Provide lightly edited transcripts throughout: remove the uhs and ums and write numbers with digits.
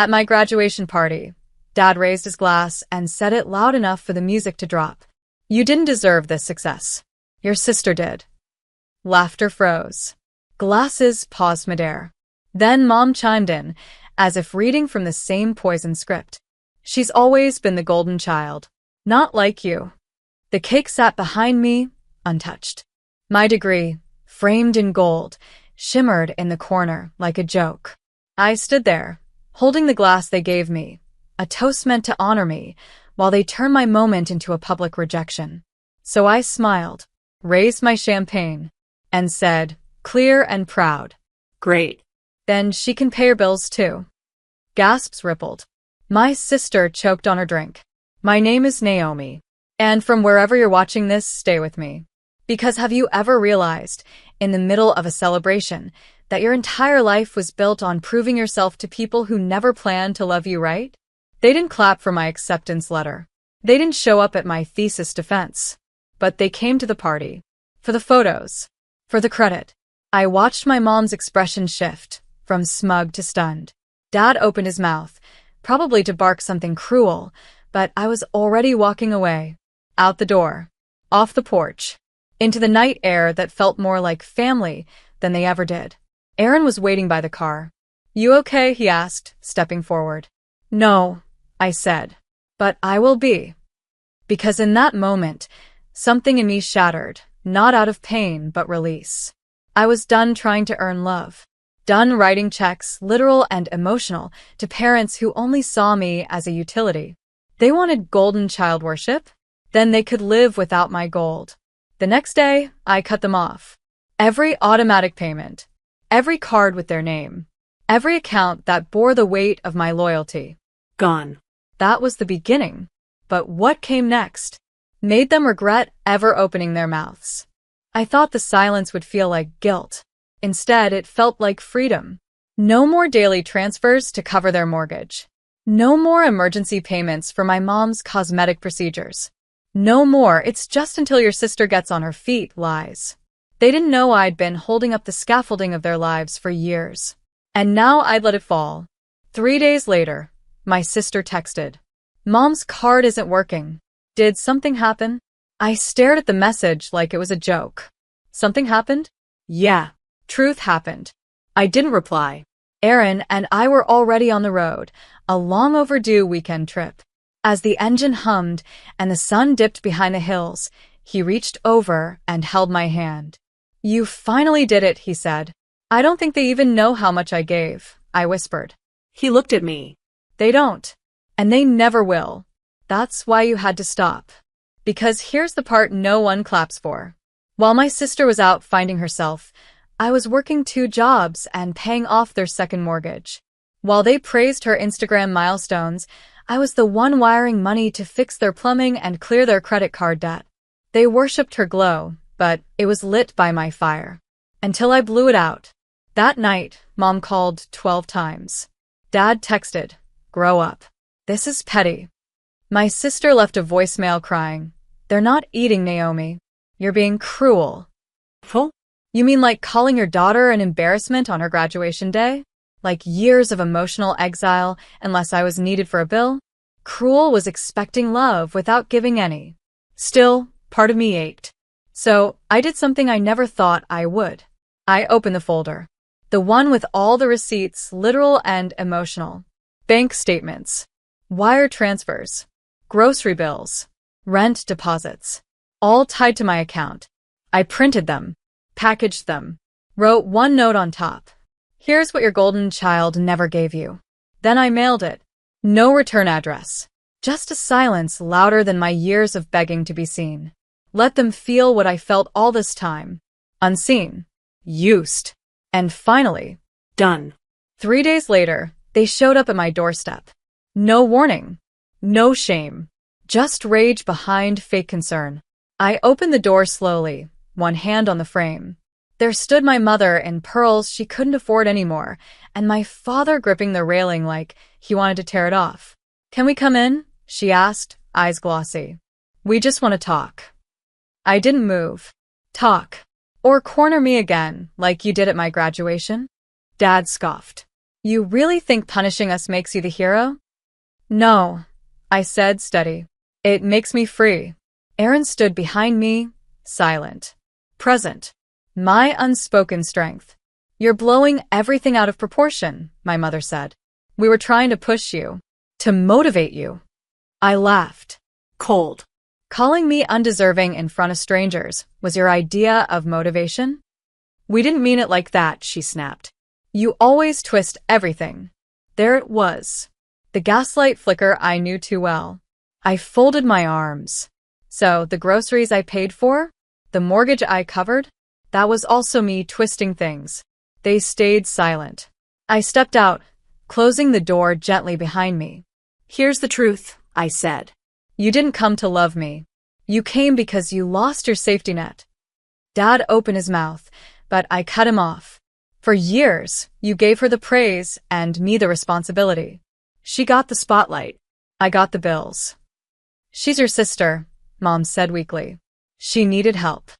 At my graduation party, Dad raised his glass and said it loud enough for the music to drop. You didn't deserve this success. Your sister did. Laughter froze. Glasses paused midair. Then Mom chimed in, as if reading from the same poison script. She's always been the golden child. Not like you. The cake sat behind me, untouched. My degree, framed in gold, shimmered in the corner like a joke. I stood there, holding the glass they gave me, a toast meant to honor me, while they turned my moment into a public rejection. So I smiled, raised my champagne, and said, clear and proud, Great. then she can pay her bills too. Gasps rippled. My sister choked on her drink. My name is Naomi, and from wherever you're watching this, stay with me. Because have you ever realized, in the middle of a celebration, that your entire life was built on proving yourself to people who never planned to love you right? They didn't clap for my acceptance letter. They didn't show up at my thesis defense. But they came to the party. For the photos. For the credit. I watched my mom's expression shift, from smug to stunned. Dad opened his mouth, probably to bark something cruel, but I was already walking away. Out the door. Off the porch. Into the night air that felt more like family than they ever did. Aaron was waiting by the car. You okay? He asked, stepping forward. No, I said. But I will be. Because in that moment, something in me shattered, not out of pain but release. I was done trying to earn love. Done writing checks, literal and emotional, to parents who only saw me as a utility. They wanted golden child worship? Then they could live without my gold. The next day, I cut them off. Every automatic payment. Every card with their name. Every account that bore the weight of my loyalty. Gone. That was the beginning. But what came next made them regret ever opening their mouths. I thought the silence would feel like guilt. Instead, it felt like freedom. No more daily transfers to cover their mortgage. No more emergency payments for my mom's cosmetic procedures. No more, it's just until your sister gets on her feet, lies. They didn't know I'd been holding up the scaffolding of their lives for years. And now I'd let it fall. 3 days later, my sister texted. Mom's card isn't working. Did something happen? I stared at the message like it was a joke. Something happened? Yeah. Truth happened. I didn't reply. Aaron and I were already on the road, a long overdue weekend trip. As the engine hummed and the sun dipped behind the hills, he reached over and held my hand. You finally did it, he said. I don't think they even know how much I gave, I whispered. He looked at me. They don't. And they never will. That's why you had to stop. Because here's the part no one claps for. While my sister was out finding herself, I was working 2 jobs and paying off their second mortgage. While they praised her Instagram milestones, I was the one wiring money to fix their plumbing and clear their credit card debt. They worshipped her glow, but it was lit by my fire. Until I blew it out. That night, Mom called 12 times. Dad texted, grow up. This is petty. My sister left a voicemail crying, they're not eating, Naomi. You're being cruel. Full? You mean like calling your daughter an embarrassment on her graduation day? Like years of emotional exile unless I was needed for a bill? Cruel was expecting love without giving any. Still, part of me ached. So, I did something I never thought I would. I opened the folder. The one with all the receipts, literal and emotional. Bank statements. Wire transfers. Grocery bills. Rent deposits. All tied to my account. I printed them. Packaged them. Wrote one note on top. Here's what your golden child never gave you. Then I mailed it. No return address. Just a silence louder than my years of begging to be seen. Let them feel what I felt all this time. Unseen. Used. And finally, done. 3 days later, they showed up at my doorstep. No warning. No shame. Just rage behind fake concern. I opened the door slowly, one hand on the frame. There stood my mother in pearls she couldn't afford anymore, and my father gripping the railing like he wanted to tear it off. Can we come in? She asked, eyes glossy. We just want to talk. I didn't move. Talk. Or corner me again, like you did at my graduation? Dad scoffed. You really think punishing us makes you the hero? No, I said, steady. It makes me free. Aaron stood behind me, silent, present. My unspoken strength. You're blowing everything out of proportion, my mother said. We were trying to push you, to motivate you. I laughed. Cold. Calling me undeserving in front of strangers was your idea of motivation? We didn't mean it like that, she snapped. You always twist everything. There it was. The gaslight flicker I knew too well. I folded my arms. So, the groceries I paid for? The mortgage I covered? That was also me twisting things. They stayed silent. I stepped out, closing the door gently behind me. Here's the truth, I said. You didn't come to love me. You came because you lost your safety net. Dad opened his mouth, but I cut him off. For years, you gave her the praise and me the responsibility. She got the spotlight. I got the bills. She's your sister, Mom said weakly. She needed help.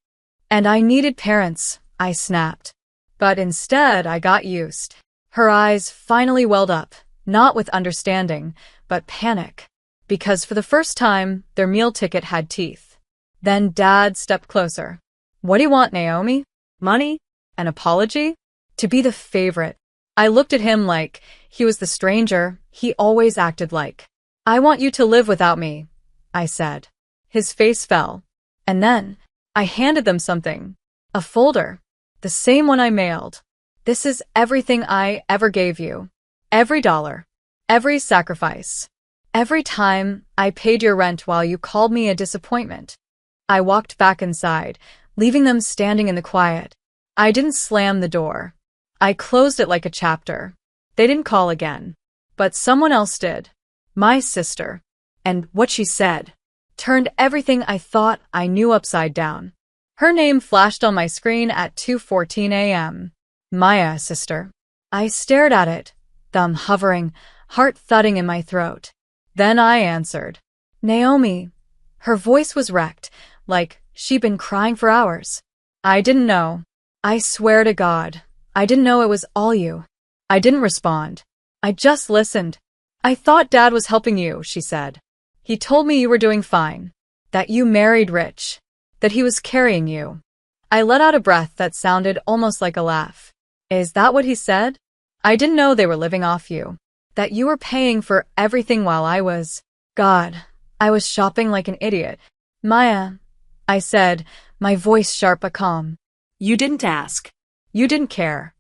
And I needed parents, I snapped. But instead, I got used. Her eyes finally welled up, not with understanding, but panic. Because for the first time, their meal ticket had teeth. Then Dad stepped closer. What do you want, Naomi? Money? An apology? To be the favorite. I looked at him like he was the stranger he always acted like. I want you to live without me, I said. His face fell. And then, I handed them something. A folder. The same one I mailed. This is everything I ever gave you. Every dollar. Every sacrifice. Every time I paid your rent while you called me a disappointment. I walked back inside, leaving them standing in the quiet. I didn't slam the door. I closed it like a chapter. They didn't call again. But someone else did. My sister. And what she said turned everything I thought I knew upside down. Her name flashed on my screen at 2:14 a.m. Maya, sister. I stared at it, thumb hovering, heart thudding in my throat. Then I answered. Naomi. Her voice was wrecked, like she'd been crying for hours. I didn't know. I swear to God, I didn't know it was all you. I didn't respond. I just listened. I thought Dad was helping you, she said. He told me you were doing fine. That you married rich. That he was carrying you. I let out a breath that sounded almost like a laugh. Is that what he said? I didn't know they were living off you. That you were paying for everything while I was... God, I was shopping like an idiot. Maya, I said, my voice sharp but calm. You didn't ask. You didn't care.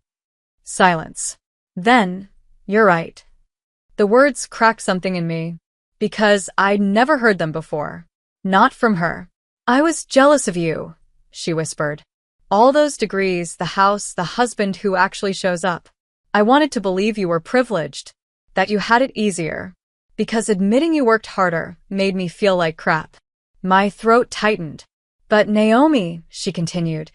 Silence. Then, you're right. The words cracked something in me, because I'd never heard them before. Not from her. I was jealous of you, she whispered. All those degrees, the house, the husband who actually shows up. I wanted to believe you were privileged, that you had it easier, because admitting you worked harder made me feel like crap. My throat tightened. But Naomi, she continued,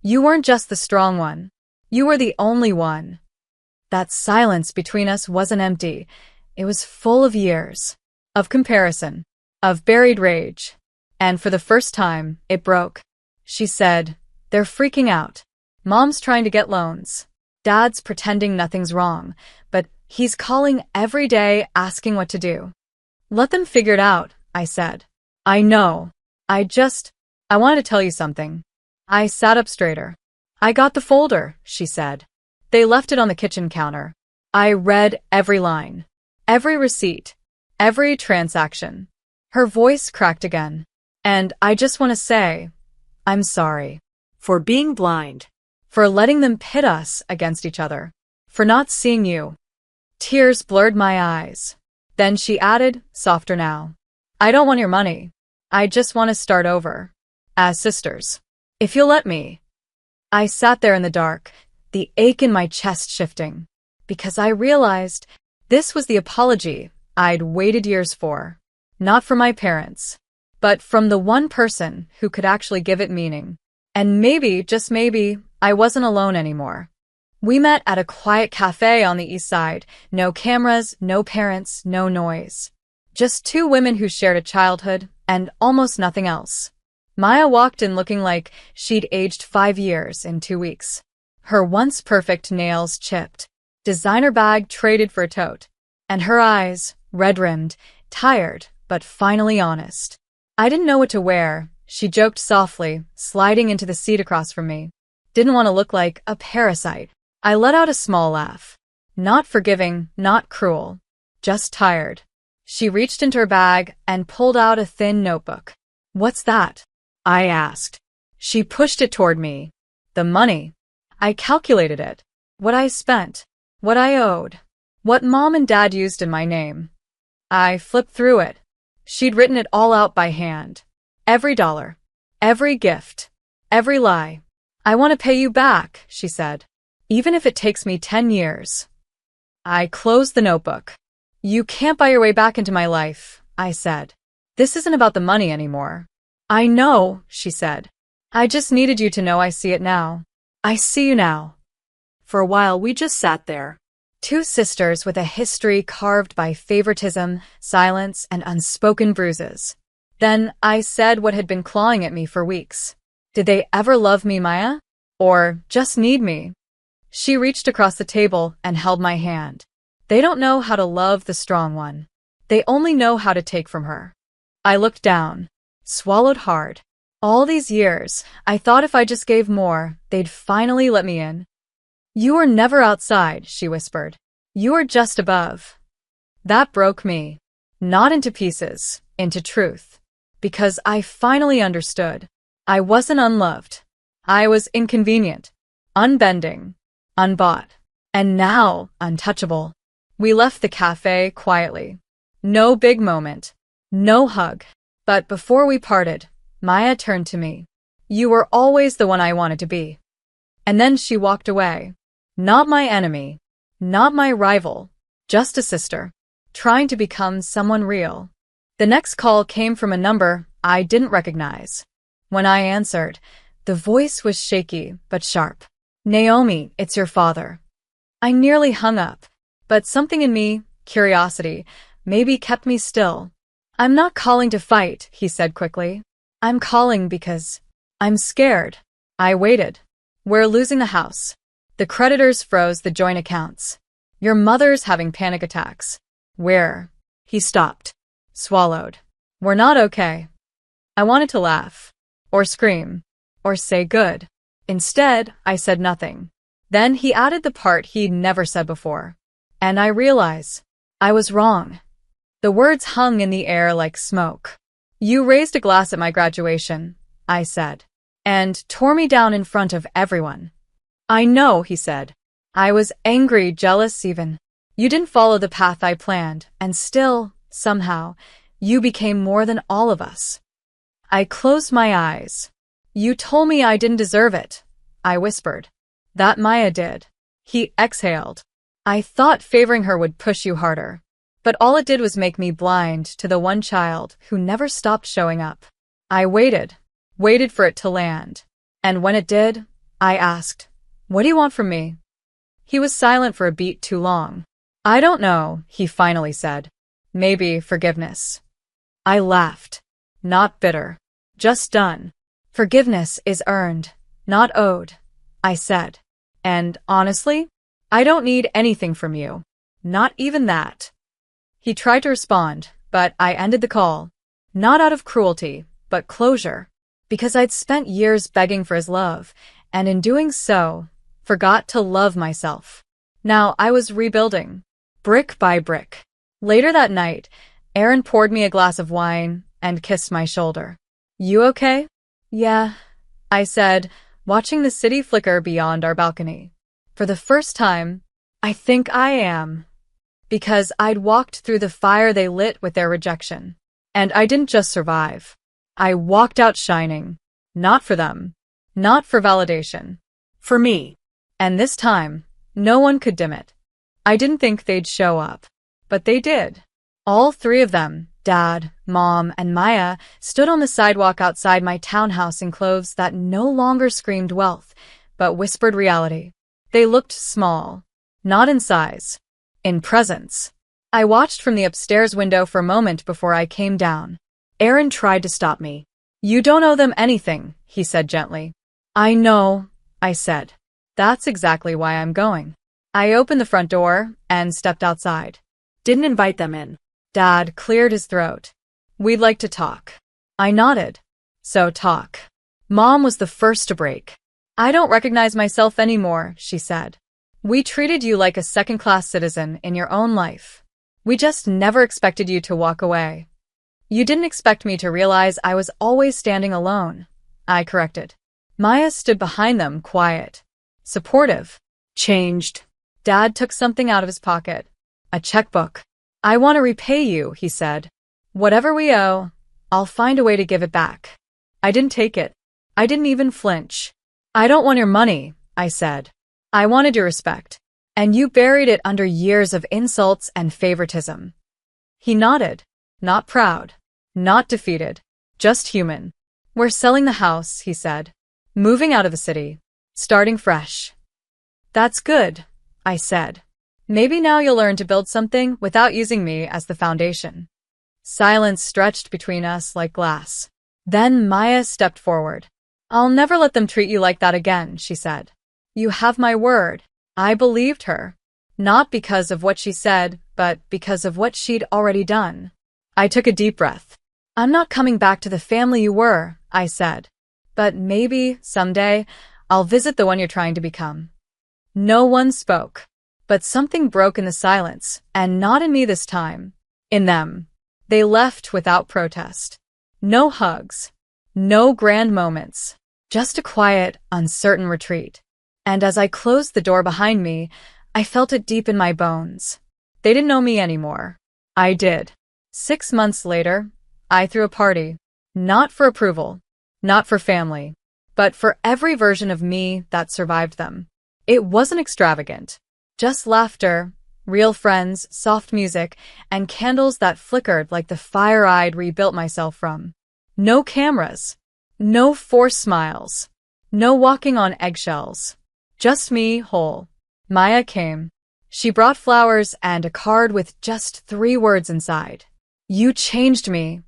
you weren't just the strong one. You were the only one. That silence between us wasn't empty. It was full of years. Of comparison. Of buried rage. And for the first time, it broke. She said, they're freaking out. Mom's trying to get loans. Dad's pretending nothing's wrong, but he's calling every day asking what to do. Let them figure it out, I said. I know. I want to tell you something. I sat up straighter. I got the folder, she said. They left it on the kitchen counter. I read every line. Every receipt. Every transaction. Her voice cracked again. And I just want to say, I'm sorry. For being blind. For letting them pit us against each other. For not seeing you. Tears blurred my eyes. Then she added, softer now. I don't want your money. I just want to start over. As sisters. If you'll let me. I sat there in the dark, the ache in my chest shifting. Because I realized this was the apology I'd waited years for. Not from my parents. But from the one person who could actually give it meaning. And maybe, just maybe, I wasn't alone anymore. We met at a quiet cafe on the east side. No cameras, no parents, no noise. Just two women who shared a childhood and almost nothing else. Maya walked in looking like she'd aged 5 years in 2 weeks. Her once perfect nails chipped. designer bag traded for a tote, and her eyes, red-rimmed, tired, but finally honest. I didn't know what to wear, she joked softly, sliding into the seat across from me. Didn't want to look like a parasite. I let out a small laugh. Not forgiving, not cruel. Just tired. She reached into her bag and pulled out a thin notebook. What's that? I asked. She pushed it toward me. The money. I calculated it. What I spent. What I owed. What Mom and Dad used in my name. I flipped through it. She'd written it all out by hand. Every dollar. Every gift. Every lie. I want to pay you back, she said. Even if it takes me 10 years. I closed the notebook. You can't buy your way back into my life, I said. This isn't about the money anymore. I know, she said. I just needed you to know I see it now. I see you now. For a while, we just sat there. Two sisters with a history carved by favoritism, silence, and unspoken bruises. Then I said what had been clawing at me for weeks. Did they ever love me, Maya? Or just need me? She reached across the table and held my hand. They don't know how to love the strong one. They only know how to take from her. I looked down, swallowed hard. All these years, I thought if I just gave more, they'd finally let me in. You were never outside, she whispered. You were just above. That broke me. Not into pieces, into truth. Because I finally understood. I wasn't unloved. I was inconvenient, unbending, unbought, and now untouchable. We left the cafe quietly. No big moment. No hug. But before we parted, Maya turned to me. You were always the one I wanted to be. And then she walked away. Not my enemy. Not my rival. Just a sister. Trying to become someone real. The next call came from a number I didn't recognize. When I answered, the voice was shaky but sharp. Naomi, it's your father. I nearly hung up, but something in me, curiosity, maybe kept me still. I'm not calling to fight, he said quickly. I'm calling because I'm scared. I waited. We're losing the house. The creditors froze the joint accounts. Your mother's having panic attacks. Where? He stopped. Swallowed. We're not okay. I wanted to laugh. Or scream. Or say good. Instead, I said nothing. Then he added the part he'd never said before. And I realized I was wrong. The words hung in the air like smoke. You raised a glass at my graduation, I said, and tore me down in front of everyone. I know, he said. I was angry, jealous even. You didn't follow the path I planned, and still, somehow, you became more than all of us. I closed my eyes. You told me I didn't deserve it, I whispered. That Maya did. He exhaled. I thought favoring her would push you harder. But all it did was make me blind to the one child who never stopped showing up. I waited for it to land. And when it did, I asked, what do you want from me? He was silent for a beat too long. I don't know, he finally said. Maybe forgiveness. I laughed. Not bitter. Just done. Forgiveness is earned, not owed, I said. And honestly, I don't need anything from you. Not even that. He tried to respond, but I ended the call. Not out of cruelty, but closure. Because I'd spent years begging for his love, and in doing so, forgot to love myself. Now I was rebuilding, brick by brick. Later that night, Aaron poured me a glass of wine and kissed my shoulder. You okay? Yeah, I said, watching the city flicker beyond our balcony. For the first time, I think I am. Because I'd walked through the fire they lit with their rejection. And I didn't just survive. I walked out shining. Not for them. Not for validation. For me. And this time, no one could dim it. I didn't think they'd show up. But they did. All three of them, Dad, Mom, and Maya, stood on the sidewalk outside my townhouse in clothes that no longer screamed wealth, but whispered reality. They looked small. Not in size. In presence. I watched from the upstairs window for a moment before I came down. Aaron tried to stop me. You don't owe them anything, he said gently. I know, I said. That's exactly why I'm going. I opened the front door and stepped outside. Didn't invite them in. Dad cleared his throat. We'd like to talk. I nodded. So talk. Mom was the first to break. I don't recognize myself anymore, she said. We treated you like a second-class citizen in your own life. We just never expected you to walk away. You didn't expect me to realize I was always standing alone, I corrected. Maya stood behind them, quiet, supportive. Changed. Dad took something out of his pocket. A checkbook. I want to repay you, he said. Whatever we owe, I'll find a way to give it back. I didn't take it. I didn't even flinch. I don't want your money, I said. I wanted your respect. And you buried it under years of insults and favoritism. He nodded. Not proud. Not defeated. Just human. We're selling the house, he said. Moving out of the city. Starting fresh. That's good, I said. Maybe now you'll learn to build something without using me as the foundation. Silence stretched between us like glass. Then Maya stepped forward. I'll never let them treat you like that again, she said. You have my word. I believed her. Not because of what she said, but because of what she'd already done. I took a deep breath. I'm not coming back to the family you were, I said. But maybe, someday, I'll visit the one you're trying to become. No one spoke. But something broke in the silence, and not in me this time. In them. They left without protest. No hugs. No grand moments. Just a quiet, uncertain retreat. And as I closed the door behind me, I felt it deep in my bones. They didn't know me anymore. I did. 6 months later, I threw a party. Not for approval. Not for family. But for every version of me that survived them. It wasn't extravagant. Just laughter, real friends, soft music, and candles that flickered like the fire I'd rebuilt myself from. No cameras. No forced smiles. No walking on eggshells. Just me, whole. Maya came. She brought flowers and a card with just 3 words inside. You changed me.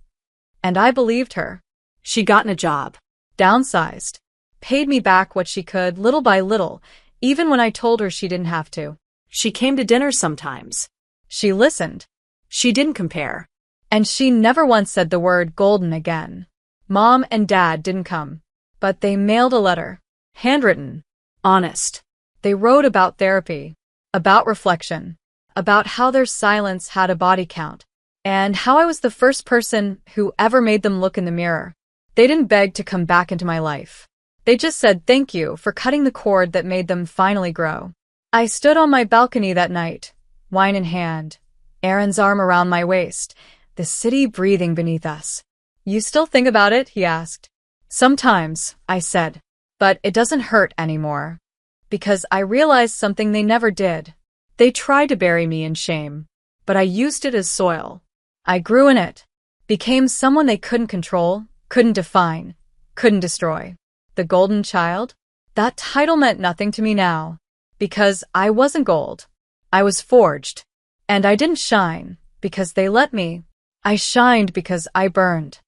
And I believed her. She'd gotten a job. Downsized. Paid me back what she could, little by little, even when I told her she didn't have to. She came to dinner sometimes. She listened. She didn't compare. And she never once said the word golden again. Mom and Dad didn't come. But they mailed a letter. Handwritten. Honest. They wrote about therapy. About reflection. About how their silence had a body count. And how I was the first person who ever made them look in the mirror. They didn't beg to come back into my life. They just said thank you for cutting the cord that made them finally grow. I stood on my balcony that night, wine in hand, Aaron's arm around my waist, the city breathing beneath us. You still think about it? He asked. Sometimes, I said, but it doesn't hurt anymore. Because I realized something they never did. They tried to bury me in shame, but I used it as soil. I grew in it, became someone they couldn't control, couldn't define, couldn't destroy. The golden child? That title meant nothing to me now. Because I wasn't gold. I was forged. And I didn't shine because they let me. I shined because I burned.